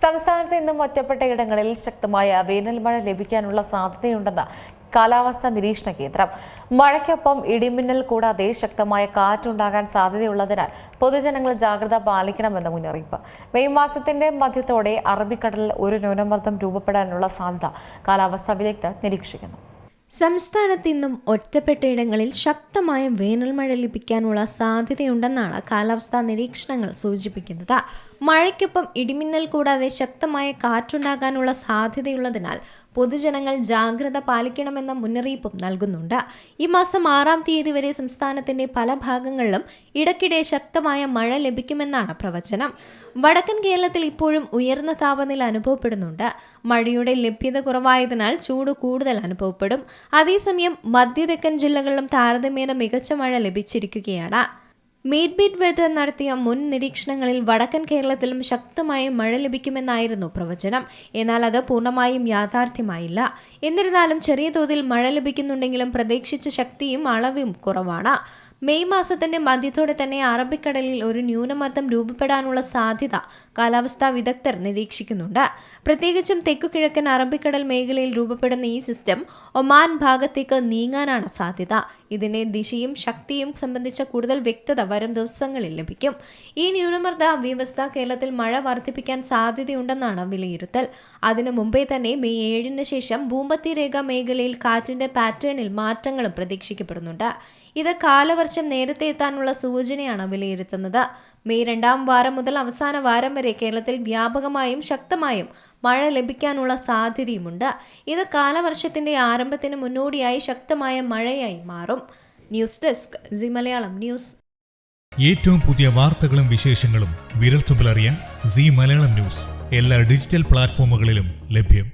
സംസ്ഥാനത്ത് ഇന്നും ഒറ്റപ്പെട്ട ഇടങ്ങളിൽ ശക്തമായ വേനൽ മഴ ലഭിക്കാനുള്ള സാധ്യതയുണ്ടെന്ന് കാലാവസ്ഥാ നിരീക്ഷണ കേന്ദ്രം. മഴയ്ക്കൊപ്പം ഇടിമിന്നൽ കൂടാതെ ശക്തമായ കാറ്റുണ്ടാകാൻ സാധ്യതയുള്ളതിനാൽ പൊതുജനങ്ങൾ ജാഗ്രത പാലിക്കണമെന്ന് മുന്നറിയിപ്പ്. മെയ് മാസത്തിന്റെ മധ്യത്തോടെ അറബിക്കടലിൽ ഒരു ന്യൂനമർദ്ദം രൂപപ്പെടാനുള്ള സാധ്യത കാലാവസ്ഥാ വിദഗ്ധർ നിരീക്ഷിക്കുന്നു. സംസ്ഥാനത്ത് ഇന്നും ഒറ്റപ്പെട്ടയിടങ്ങളിൽ ശക്തമായ വേനൽ മഴ ലഭിക്കാനുള്ള സാധ്യതയുണ്ടെന്നാണ് കാലാവസ്ഥാ നിരീക്ഷണങ്ങൾ സൂചിപ്പിക്കുന്നത്. മഴയ്ക്കൊപ്പം ഇടിമിന്നൽ കൂടാതെ ശക്തമായ കാറ്റുണ്ടാകാനുള്ള സാധ്യതയുള്ളതിനാൽ പൊതുജനങ്ങൾ ജാഗ്രത പാലിക്കണമെന്ന മുന്നറിയിപ്പും നൽകുന്നുണ്ട്. ഈ മാസം 6-ാം തീയതി വരെ സംസ്ഥാനത്തിന്റെ പല ഭാഗങ്ങളിലും ഇടയ്ക്കിടെ ശക്തമായ മഴ ലഭിക്കുമെന്നാണ് പ്രവചനം. വടക്കൻ കേരളത്തിൽ ഇപ്പോഴും ഉയർന്ന താപനില അനുഭവപ്പെടുന്നുണ്ട്. മഴയുടെ ലഭ്യത കുറവായതിനാൽ ചൂട് കൂടുതൽ അനുഭവപ്പെടും. അതേസമയം മധ്യതെക്കൻ ജില്ലകളിലും താരതമ്യേന മികച്ച മഴ ലഭിച്ചിരിക്കുകയാണ്. മീറ്റ് ബീറ്റ് വെതർ നടത്തിയ മുൻ നിരീക്ഷണങ്ങളിൽ വടക്കൻ കേരളത്തിലും ശക്തമായ മഴ ലഭിക്കുമെന്നായിരുന്നു പ്രവചനം. എന്നാൽ അത് പൂർണ്ണമായും യാഥാർത്ഥ്യമായില്ല. എന്നിരുന്നാലും ചെറിയ തോതിൽ മഴ ലഭിക്കുന്നുണ്ടെങ്കിലും പ്രതീക്ഷിച്ച ശക്തിയും അളവും കുറവാണ്. മെയ് മാസത്തിന്റെ മധ്യത്തോടെ തന്നെ അറബിക്കടലിൽ ഒരു ന്യൂനമർദ്ദം രൂപപ്പെടാനുള്ള സാധ്യത കാലാവസ്ഥാ വിദഗ്ധർ നിരീക്ഷിക്കുന്നുണ്ട്. പ്രത്യേകിച്ചും തെക്കുകിഴക്കൻ അറബിക്കടൽ മേഖലയിൽ രൂപപ്പെടുന്ന ഈ സിസ്റ്റം ഒമാൻ ഭാഗത്തേക്ക് നീങ്ങാനാണ് സാധ്യത. ഇതിന്റെ ദിശയും ശക്തിയും സംബന്ധിച്ച കൂടുതൽ വ്യക്തത വരും ദിവസങ്ങളിൽ ലഭിക്കും. ഈ ന്യൂനമർദ്ദ വ്യവസ്ഥ കേരളത്തിൽ മഴ വർദ്ധിപ്പിക്കാൻ സാധ്യതയുണ്ടെന്നാണ് വിലയിരുത്തൽ. അതിനു മുമ്പേ തന്നെ മെയ് 7-ന് ശേഷം ഭൂമധ്യരേഖ മേഖലയിൽ കാറ്റിന്റെ പാറ്റേണിൽ മാറ്റങ്ങളും പ്രതീക്ഷിക്കപ്പെടുന്നുണ്ട്. ഇത് കാലവർഷം നേരത്തെ എത്താനുള്ള സൂചനയാണ് വിലയിരുത്തുന്നത്. മെയ് 2-ാം വാരം മുതൽ അവസാന വാരം വരെ കേരളത്തിൽ വ്യാപകമായും ശക്തമായും മഴ ലഭിക്കാനുള്ള സാധ്യതയുമുണ്ട്. ഇത് കാലവർഷത്തിന്റെ ആരംഭത്തിന് മുന്നോടിയായി ശക്തമായ മഴയായി മാറും. News desk C Malayalam news. ഏറ്റവും പുതിയ വാർത്തകളും വിശേഷങ്ങളും വിരൽത്തുമ്പിലറിയാൻ സി മലയാളം ന്യൂസ് എല്ലാ ഡിജിറ്റൽ പ്ലാറ്റ്ഫോമുകളിലും ലഭ്യം.